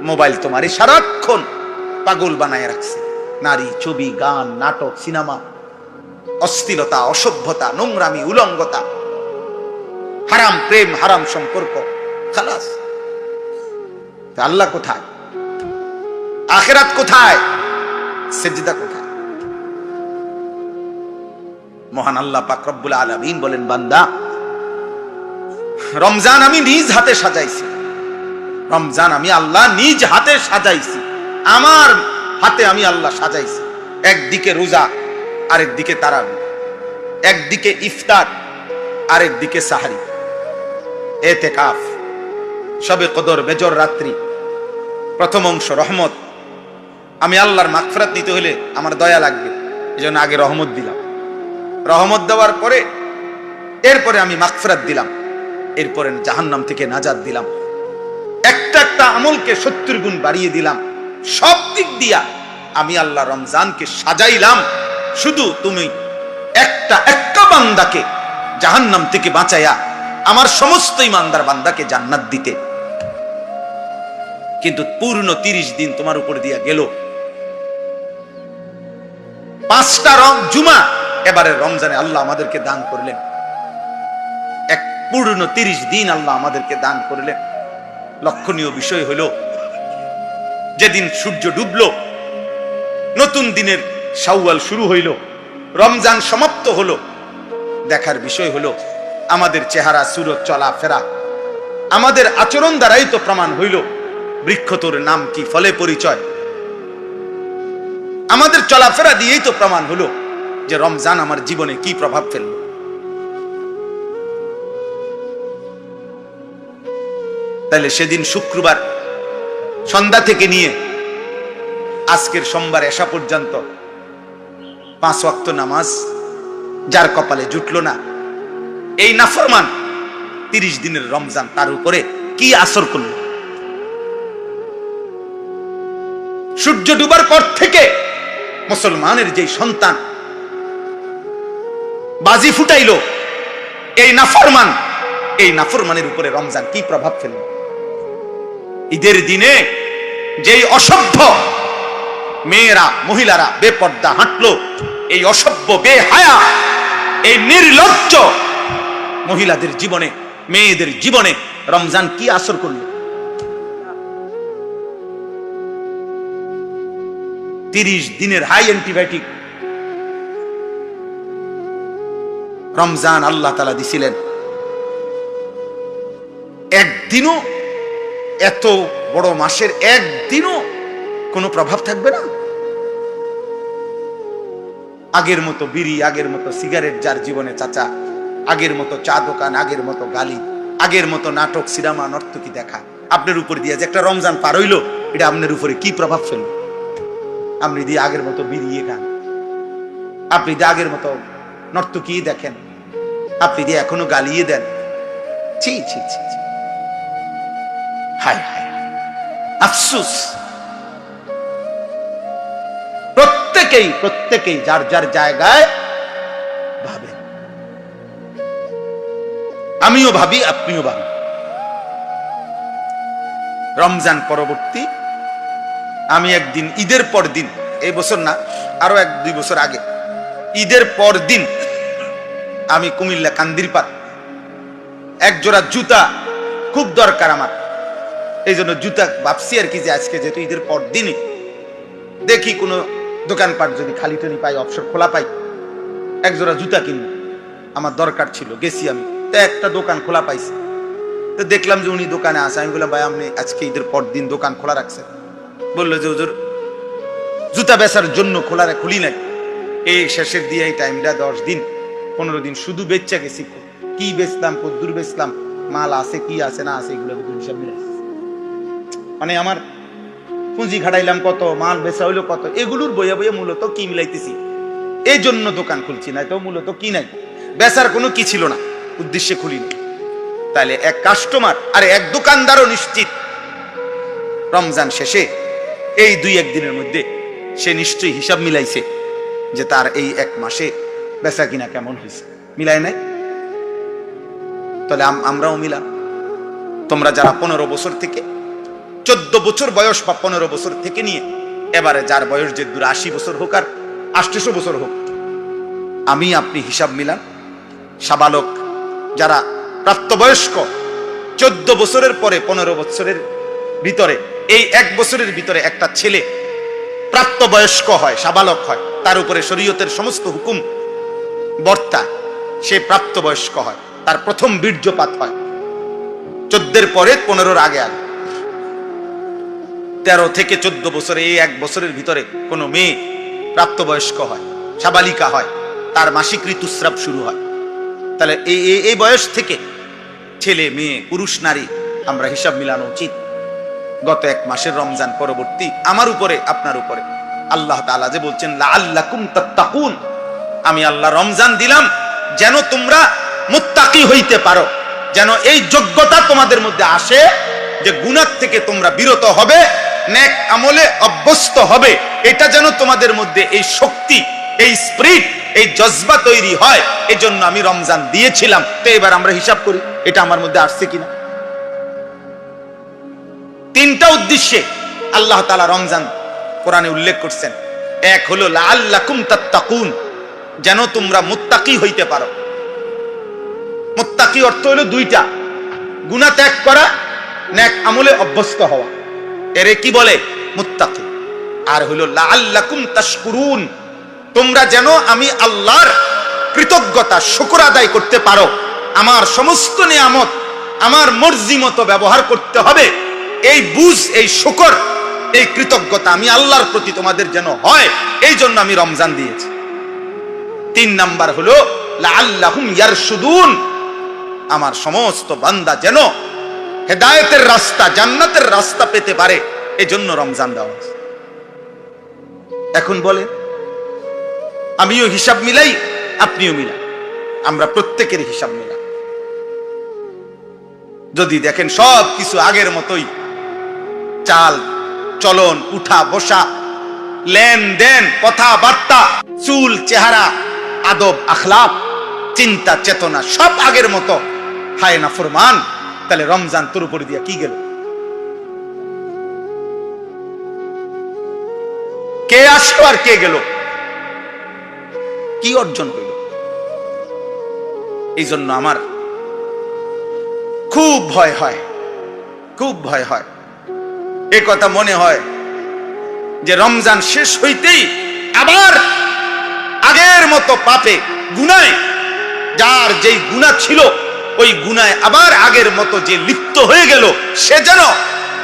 Mobile তোমার সারাক্ষণ পাগল বানায় রাখছে। নারী, ছবি, গান, নাটক, সিনেমা, অশ্লীলতা, অসভ্যতা, নোংরামি, উলঙ্গতা, হারাম প্রেম, হারাম সম্পর্ক, খালাস। আল্লাহ কোথায়? আখিরাত কোথায়? সেজদা কোথায়? মহান আল্লাহ পাক রব্বুল আলামিন বলেন, বান্দা, রমজান আমি নিজ হাতে সাজাইছি। রমজান আমি আল্লাহ নিজ হাতে সাজাইছি। আমার হাতে আমি আল্লাহ সাজাইছি। একদিকে রোজা, আরেকদিকে তারাবি, একদিকে ইফতার, আরেকদিকে সাহারি, এতেকাফ, শবে কদর, বেজর রাত্রি, প্রথম অংশ রহমত। আমি আল্লাহর মাগফিরাত নিতে হলে আমার দয়া লাগবে, এজন্য আগে রহমত দিলাম। রহমত দেওয়ার পরে এরপরে আমি মাগফিরাত দিলাম, এরপরে জাহান্নাম থেকে নাজাত দিলাম। একটা একটা আমলকে 70 গুণ বাড়িয়ে দিলাম। সব দিক দিয়া আমি আল্লাহ রমজানকে সাজাইলাম শুধু তুমি একটা বান্দাকে জাহান্নাম থেকে বাঁচাইয়া আমার সমস্ত ইমানদার বান্দাকে জান্নাত দিতে। কিন্তু পূর্ণ 30 দিন তোমার উপর দিয়া গেল। 5টা জুমা এবারে রমজানে আল্লাহ আমাদেরকে দান করলেন। এক পূর্ণ 30 দিন আল্লাহ আমাদেরকে দান করলেন। লক্ষণীয় বিষয় হলো, যেদিন সূর্য ডুবলো, নতুন দিনের শাওয়াল শুরু হইল, রমজান সমাপ্ত হলো, দেখার বিষয় হলো আমাদের চেহারা, সুরত, চলাফেরা, আমাদের আচরণ দ্বারাই তো প্রমাণ হইল বৃক্ষতোর নাম কি, ফলে পরিচয়। আমাদের চলাফেরা দিয়েই তো প্রমাণ হলো যে রমজান আমার জীবনে কি প্রভাব ফেলল। তাহলে সেদিন শুক্রবার সন্ধ্যা থেকে নিয়ে আজকের সোমবার এশা পর্যন্ত 5 ওয়াক্ত নামাজ যার কপালে জুটলো না, এই নাফরমান 30 দিনের রমজান তার উপরে কি আসর করল? সূর্য ডুবার পর থেকে মুসলমানের যে সন্তান বাজি ফুটাইল, এই নাফরমানের উপরে রমজান কি প্রভাব ফেলল? ঈদের দিনে যেই অসভ্য মেয়েরা, মহিলারা বেপর্দা হাঁটলো, এই অসভ্য, বেহায়া, এই নির্লজ্জ মহিলাদের জীবনে, মেয়েদের জীবনে রমজান কি আসর করল? 30 দিনের হাই অ্যান্টিবায়োটিক রমজান আল্লাহ তাআলা দিছিলেন। একদিনও, এত বড় মাসের একদিনও কোনো প্রভাব থাকবে না। আগের মতো বিড়ি, আগের মতো সিগারেট যার জীবনে, চাচা, আগের মতো চা দোকান, আগের মতো গালি, আগের মতো নাটক, সিনেমা, নর্তকী দেখা, আপনার উপর দিয়ে যে একটা রমজান পার হইল, এটা আপনার উপরে কি প্রভাব ফেলল? আপনি দিয়ে আগের মতো বিড়িয়ে গান, আপনি দিয়ে আগের মতো নর্তকী দেখেন, আপনি দিয়ে এখনো গালিয়ে দেন। ছি ছি ছি, হায় হায়, আফসোস। প্রত্যেকেই যার যার জায়গায় ভাবেন। আমিও ভাবি, আপনিও ভাবি। রমজান পরবর্তী আমি একদিন ঈদের পর দিন, এই বছর না, আরো 1-2 বছর আগে, ঈদের পর দিন আমি কুমিল্লা কান্দিরপাড়, এক জোড়া জুতা খুব দরকার আমার, এই জন্য জুতা ভাবছি আর কি, যে আজকে যেহেতু ঈদের পর দিনই দেখি কোনো দোকানপাট যদি খালি টনি পাই, অবসর খোলা পাই, এক জোড়া জুতা কিনি, আমার দরকার ছিল। গেছি আমি, তো একটা দোকান খোলা পাইছি, তো দেখলাম যে উনি দোকানে আসে। আমি বললাম, ভাই আপনি আজকে ঈদের পর দিন দোকান খোলা রাখছেন? বললো যে হুজুর জুতা বেচার জন্য খুলি নাই, এই শেষের দিয়ে এই টাইমটা 10 দিন 15 দিন শুধু বেচা গেছি। কি বেচলাম, কদ্দুর বেচলাম, মাল আছে কি আছে না আছে, এগুলো হিসাব মিলাই, মানে আমার পুঁজি খাটাইলাম কত, মাল বেচা হইলো কত, এগুলোর বইয়া বইয়া মূলত কি মিলাইতেছি, এই জন্য দোকান খুলছি না। তো মূলত কি নাই, বেচার কোনো কি ছিল না, উদ্দেশ্যে খুলিনি। তাহলে এক কাস্টমার আর এক দোকানদারও নিশ্চিত রমজান শেষে এই 2-1 দিনের মধ্যে সে নিশ্চয়ই হিসাব মিলাইছে যে তার এই 1 মাসে বেচা কিনা কেমন হয়েছে। মিলাই নাই? তাহলে আমরাও মিলাম। তোমরা যারা 15 বছর থেকে 14 বছর বয়স বা 15 বছর থেকে নিয়ে এবারে যার বয়স যে দূর 80 বছর হোক আর 800 বছর হোক, আমি আপনি হিসাব মিলান। সাবালক যারা প্রাপ্তবয়স্ক, 14 বছরের পরে 15 বছরের ভিতরে, এই 1 বছরের ভিতরে একটা ছেলে প্রাপ্তবয়স্ক হয়, সাবালক হয়, তার উপরে শরীয়তের সমস্ত হুকুম বর্তা, সে প্রাপ্তবয়স্ক হয়, তার প্রথম বীর্যপাত হয় 14 পরে 15 আগে আগে। 13 থেকে 14 বছরে, এই 1 বছরের ভিতরে কোনো মেয়ে প্রাপ্তবয়স্ক হয়, সাবালিকা হয়, তার মাসিক ঋতুস্রাব শুরু হয়। তাহলে এই বয়স থেকে ছেলে মেয়ে পুরুষ নারী আমরা হিসাব মিলানো উচিত। গত 1 মাসের রমজান পরবর্তী আমার উপরে আপনার উপরে আল্লাহ তাআলা যে বলছেন লাআল্লাকুম তাত্তাকুন, আমি আল্লাহ রমজান দিলাম যেন তোমরা মুত্তাকি হইতে পারো, যেন এই যোগ্যতা তোমাদের মধ্যে আসে যে গুনাহ থেকে তোমরা বিরত হবে, নেক আমলে অভ্যস্ত হবে। এটা যেন তোমাদের মধ্যে এই শক্তি, এই স্পিরিট, এই জজবা তৈরি হয়, এজন্য আমি রমজান দিয়েছিলাম। তো এবার আমরা হিসাব করি এটা আমার মধ্যে আসছে কিনা। 3টা উদ্দেশ্যে আল্লাহ তাআলা রমজান কোরআনে উল্লেখ করছেন। এক হলো লাআল্লাকুম তাত্তাকুন, যেন তোমরা মুত্তাকি হইতে পারো। মুত্তাকি অর্থ হলো 2টা, গুনাহ ত্যাগ করা, নেক আমলে অভ্যস্ত হওয়া, এরে কি বলে? মুত্তাকি। আর হলো লাআল্লাকুম তাশকুরুন, তোমরা যেন আমি আল্লাহর কৃতজ্ঞতা শুকর আদায় করতে পারো। আমার সমস্ত নিয়ামত আমার মর্জি মতো ব্যবহার করতে হবে, এই বুঝ, এই শুকর, এই কৃতজ্ঞতা আমি আল্লাহর প্রতি তোমাদের যেন হয়, এই জন্য আমি রমজান দিয়েছি। 3 নাম্বার হলো লাআল্লাহুম ইয়ারশুদুন, আমার সমস্ত বান্দা যেন হেদায়েতের রাস্তা, জান্নাতের রাস্তা পেতে পারে, এজন্য রমজান দেওয়া হয়েছে। এখন বলে আমিও হিসাব মিলাই, আপনিও মিলাই, আমরা প্রত্যেকের হিসাব মিলাই। যদি দেখেন সব কিছু আগের মতোই, চাল চলন, উঠা বসা, লেনদেন, কথাবার্তা, চুল চেহারা, আদব আখলাক, চিন্তা চেতনা সব আগের মতো, হায় না ফরমান, তাহলে রমজান তোর উপর দিয়া কি গেল? কে আসলো আর কে গেল? কি অর্জন হইল? এই জন্য আমার খুব ভয় হয়, খুব ভয় হয়। এ কথা মনে হয় যে রমজান শেষ হইতেই আবার আগের মতো পাপে, গুনায়, যার যেই গুনাহ ছিল ওই গুনায় আবার আগের মতো যে লিপ্ত হয়ে গেল, সে যেন,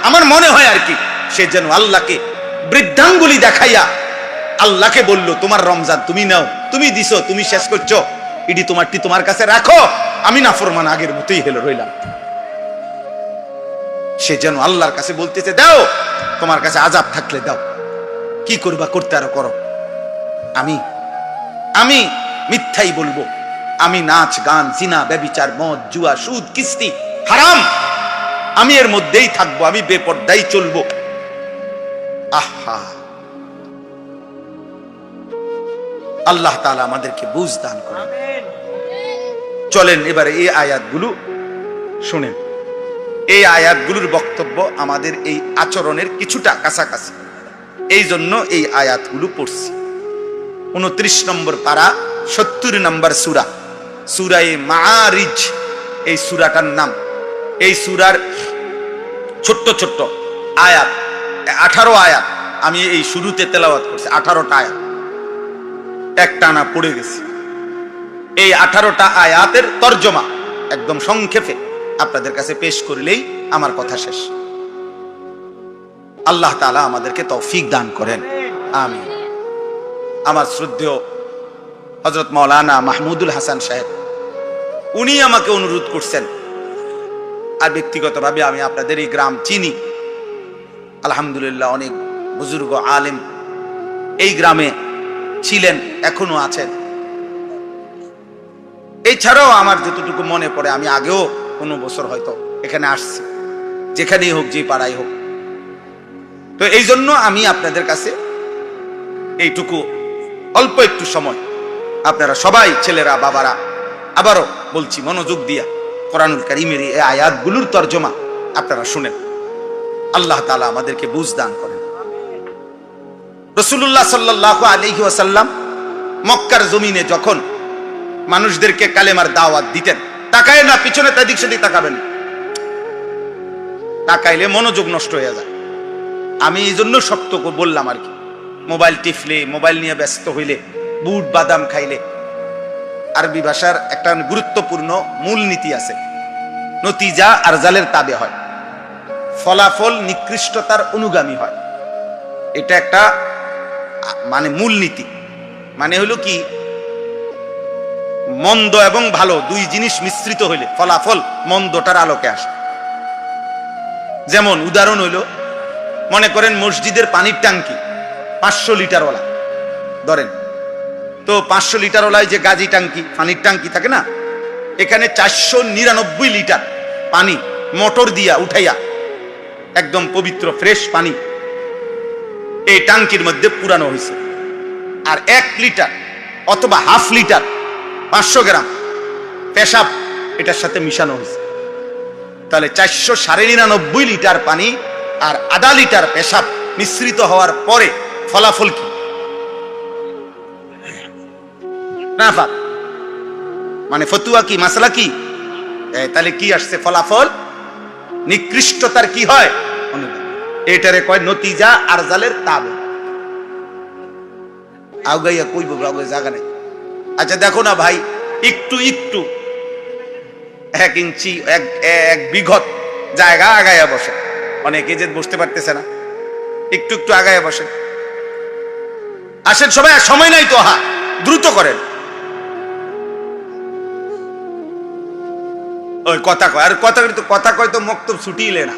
আমার মনে হয় আর কি, সে যেন আল্লাহকে বৃদ্ধাঙ্গুলি দেখাইয়া আল্লাহকে বলল, তোমার রমজান তুমি নাও, তুমি দিছো, তুমি শেষ করছো, এটি তোমারটি তোমার কাছে রাখো, আমি নাফরমান আগের মতোই হেলো রইলাম। সে যেন আল্লাহর কাছে বলতেছে, দাও, তোমার কাছে আযাব থাকলে দাও, কি করবা করতে আরো করো, আমি আমি মিথ্যাই বলবো, আমি নাচ গান, জিনা, ব্যভিচার, মদ, জুয়া, সুদ, কিস্তি, হারাম, আমি এর মধ্যেই থাকবো, আমি বেপরদাই চলবো। আহা, আল্লাহ তাআলা আমাদেরকে বুঝ দান করেন। চলেন এবারে এই আয়াতগুলো শুনেন। এই আয়াতগুলোর বক্তব্য আমাদের এই আচরণের কিছুটা কাছাকাছি, এই জন্য এই আয়াতগুলো পড়ছি। 29 নম্বর পারা, 70 নম্বর সূরা, সূরায়ে মাআরিজ এই সূরাটার নাম। এই সূরার ছোট্ট ছোট্ট আয়াত, 18 আয়াত আমি এই শুরুতে তেলাওয়াত করছি। 18টা আয়াত একটানা পড়ে গেছি। এই 18টা আয়াতের তরজমা একদম সংক্ষেপে আপনাদের কাছে পেশ করলেই আমার কথা শেষ। আল্লাহ তাআলা আমাদেরকে তৌফিক দান করেন, আমিন। আমার শ্রদ্ধেয় হযরত মাওলানা মাহমুদুল হাসান সাহেব, উনি আমাকে অনুরোধ করছেন, আর ব্যক্তিগতভাবে আমি আপনাদের এই গ্রাম চিনি, আলহামদুলিল্লাহ, অনেক বুজুর্গ আলেম এই গ্রামে ছিলেন, এখনো আছেন। এছাড়াও আমার যতটুকু মনে পড়ে, আমি আগেও কোনো বছর হয়তো এখানে আসছি, যেখানেই হোক, যে পাড়ায় হোক। তো এই জন্য আমি আপনাদের কাছে এইটুকু অল্প একটু সময়, আপনারা সবাই, ছেলেরা, বাবারা, আবারও বলছি মনোযোগ দিয়া কোরআনুল কারীমের এই আয়াতগুলোর তরজমা আপনারা শুনেন। আল্লাহ তাআলা আমাদেরকে বুঝ দান করেন। রাসূলুল্লাহ সাল্লাল্লাহু আলাইহি ওয়াসাল্লাম মক্কার জমিনে যখন মানুষদেরকে কালেমার দাওয়াত দিতেন, তাকায় না পিছনে তাদিক সেদিক তাকাবেন, তাকাইলে মনোযোগ নষ্ট হয়ে যায়। আমি এই জন্য শক্ত করে বললাম আর কি, মোবাইল টিপলে, মোবাইল নিয়ে ব্যস্ত হইলে, বুট বাদাম খাইলে। আরবি ভাষার একটা গুরুত্বপূর্ণ মূলনীতি আছে, নতিজা আরজালের তাবে হয়, ফলাফল নিকৃষ্টতার অনুগামী হয়। এটা একটা মানে মূলনীতি। মানে হলো কি, মন্দ এবং ভালো দুই জিনিস মিশ্রিত হইলে ফলাফল মন্দটার আলোকে আসে। যেমন উদাহরণ হইল, মনে করেন মসজিদের পানির ট্যাঙ্কি 500 লিটারওয়ালা ধরেন, তো 500 লিটারওয়ালায় যে গাজি ট্যাঙ্কি, পানির ট্যাঙ্কি থাকে না, এখানে 499 লিটার পানি মোটর দিয়া উঠাইয়া একদম পবিত্র ফ্রেশ পানি এই ট্যাঙ্কির মধ্যে পুরানো হয়েছে। আর 1 লিটার অথবা হাফ লিটার 500 গ্রাম পেশাব এটার সাথে মিশানো হয়েছে। তাহলে 499 লিটার পানি আর আধা লিটার পেশাব মিশ্রিত হওয়ার পরে ফলাফল কি? নাফাক, মানে ফতুয়া কি, মাসলা কি? তাহলে কি আসছে? ফলাফল নিকৃষ্টতার কি হয়? এটারে কয় নতিজা আরজালের তাবে। আগাইয়া কইব আগে জায়গা নেই। আচ্ছা দেখো না ভাই, একটু একটু 1 ইঞ্চি 1 বিঘত জায়গা আগাইয়া বসে, অনেকে যে বসতে পারতেছে না, একটু একটু আগাইয়া বসে। আসেন সবাই, সময় নাই তো, হা দ্রুত করেন। ওই কথা কয়, আর কথা কয় তো মক্তব ছুটিলে না।